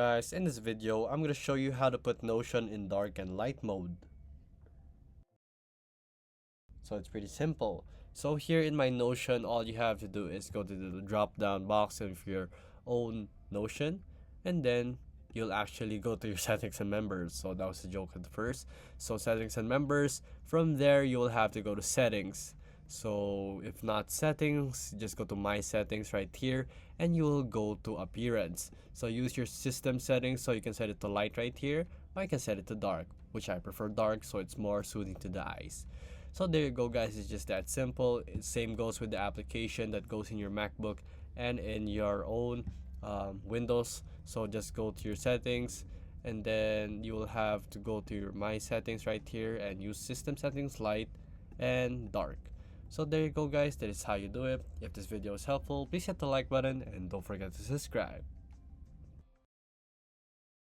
guys, in this video I'm going to show you how to put Notion in dark and light mode. So it's pretty simple. So here in my Notion, all you have to do is go to the drop down box of your own Notion, and then you'll actually go to your settings and members. So that was a joke at first. So settings and members, from there you will have to go to settings. So if not settings, just go to my settings right here and you will go to appearance. So use your system settings, so you can set it to light right here, or you can set it to dark, which I prefer dark so it's more soothing to the eyes. So there you go guys, it's just that simple. Same goes with the application that goes in your MacBook and in your own Windows. So just go to your settings and then you will have to go to your my settings right here and use system settings, light and dark. So there you go guys, that is how you do it. If this video is helpful, please hit the like button and don't forget to subscribe.